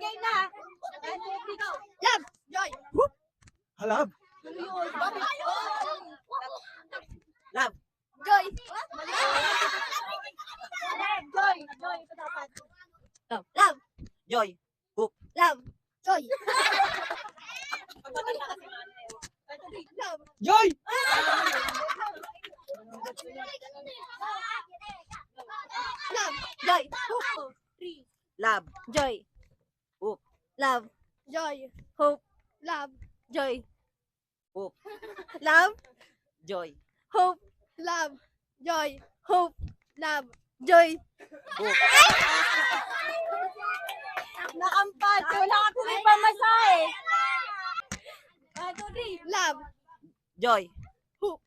game na. Love. Joy. Halab. Love. Joy. Joy. Joy. Ito dapat. Love. Joy. Love. Joy. Joy! Love. Joy. Love. Joy. Hope. Love. Joy. Hope. Love. Joy. Hope. Love. Joy. Hope. Love. Joy. Hope. Love. Joy. Hope. Nakampat. Wala ka tuloy pamasahe. eh. Love. Joy. Hope.